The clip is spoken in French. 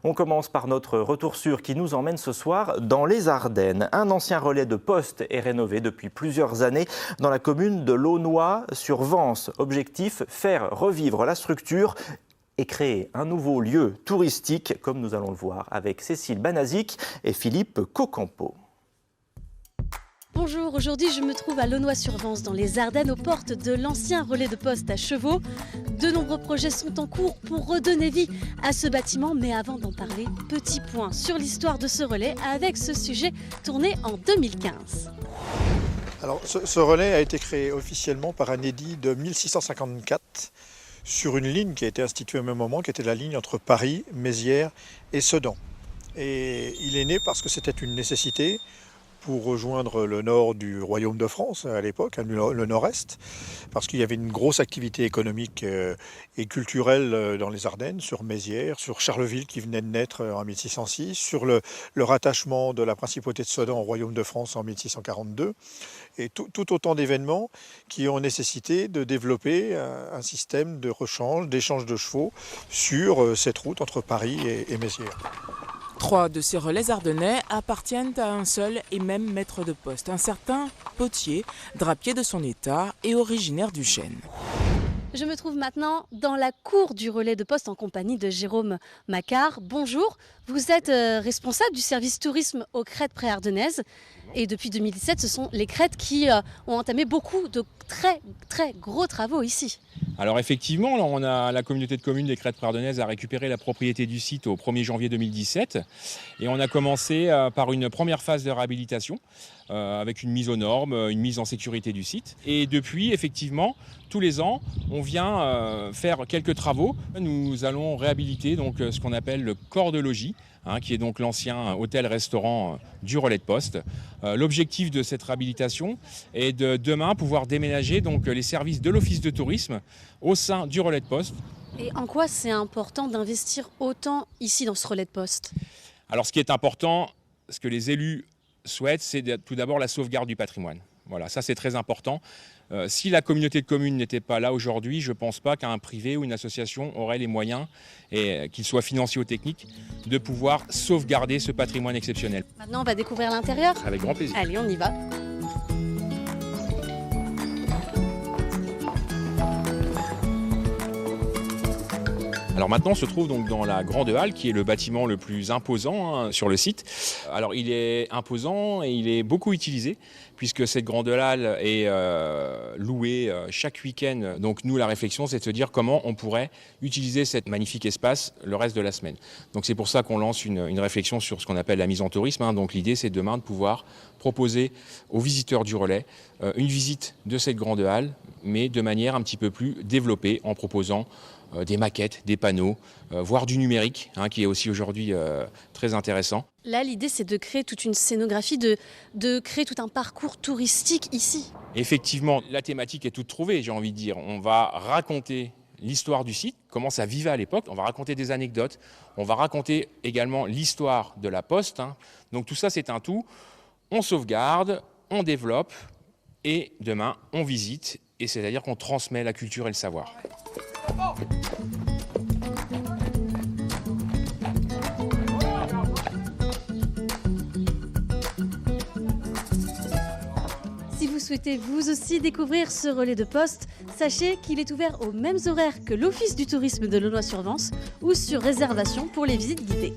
On commence par notre retour sûr qui nous emmène ce soir dans les Ardennes. Un ancien relais de poste est rénové depuis plusieurs années dans la commune de Launois-sur-Vence. Objectif, faire revivre la structure et créer un nouveau lieu touristique, comme nous allons le voir avec Cécile Banazic et Philippe Cocampo. Bonjour, aujourd'hui je me trouve à Launois-sur-Vence dans les Ardennes aux portes de l'ancien relais de poste à chevaux. De nombreux projets sont en cours pour redonner vie à ce bâtiment, mais avant d'en parler, petit point sur l'histoire de ce relais avec ce sujet tourné en 2015. Alors, ce relais a été créé officiellement par un édit de 1654 sur une ligne qui a été instituée au même moment, qui était la ligne entre Paris, Mézières et Sedan. Et il est né parce que c'était une nécessité pour rejoindre le nord du royaume de France à l'époque, le nord-est, parce qu'il y avait une grosse activité économique et culturelle dans les Ardennes, sur Mézières, sur Charleville qui venait de naître en 1606, sur le rattachement de la principauté de Sedan au royaume de France en 1642, et tout autant d'événements qui ont nécessité de développer un système de rechange, d'échange de chevaux sur cette route entre Paris et Mézières. 3 de ces relais ardennais appartiennent à un seul et même maître de poste, un certain Potier, drapier de son état et originaire du Chêne. Je me trouve maintenant dans la cour du relais de poste en compagnie de Jérôme Macquart. Bonjour, vous êtes responsable du service tourisme aux Crêtes préardennaises. Et depuis 2017, ce sont les Crêtes qui ont entamé beaucoup de très gros travaux ici. Alors effectivement, la communauté de communes des Crêtes préardennaises a récupéré la propriété du site au 1er janvier 2017. Et on a commencé par une première phase de réhabilitation avec une mise aux normes, une mise en sécurité du site. Et depuis, effectivement, tous les ans, on vient faire quelques travaux. Nous allons réhabiliter donc, ce qu'on appelle le corps de logis, qui est donc l'ancien hôtel-restaurant du relais de poste. L'objectif de cette réhabilitation est de demain pouvoir déménager donc, les services de l'office de tourisme au sein du relais de poste. Et en quoi c'est important d'investir autant ici dans ce relais de poste ? Alors ce qui est important, ce que les élus souhaitent, c'est tout d'abord la sauvegarde du patrimoine. Voilà, ça c'est très important. Si la communauté de communes n'était pas là aujourd'hui, je ne pense pas qu'un privé ou une association aurait les moyens, et qu'ils soient financiers ou techniques, de pouvoir sauvegarder ce patrimoine exceptionnel. Maintenant, on va découvrir l'intérieur. Avec grand plaisir. Allez, on y va. Alors maintenant, on se trouve donc dans la grande halle, qui est le bâtiment le plus imposant sur le site. Alors il est imposant et il est beaucoup utilisé, puisque cette grande halle est louée chaque week-end. Donc nous, la réflexion, c'est de se dire comment on pourrait utiliser cet magnifique espace le reste de la semaine. Donc c'est pour ça qu'on lance une réflexion sur ce qu'on appelle la mise en tourisme. Donc l'idée, c'est demain de pouvoir proposer aux visiteurs du relais une visite de cette grande halle, mais de manière un petit peu plus développée, en proposant des maquettes, des panneaux, voire du numérique, qui est aussi aujourd'hui très intéressant. Là, l'idée, c'est de créer toute une scénographie, de créer tout un parcours touristique ici. Effectivement, la thématique est toute trouvée, j'ai envie de dire. On va raconter l'histoire du site, comment ça vivait à l'époque, on va raconter des anecdotes, on va raconter également l'histoire de la Poste. Donc tout ça, c'est un tout. On sauvegarde, on développe et demain, on visite. Et c'est-à-dire qu'on transmet la culture et le savoir. Si vous souhaitez vous aussi découvrir ce relais de poste, sachez qu'il est ouvert aux mêmes horaires que l'Office du tourisme de Launois-sur-Vence ou sur réservation pour les visites guidées.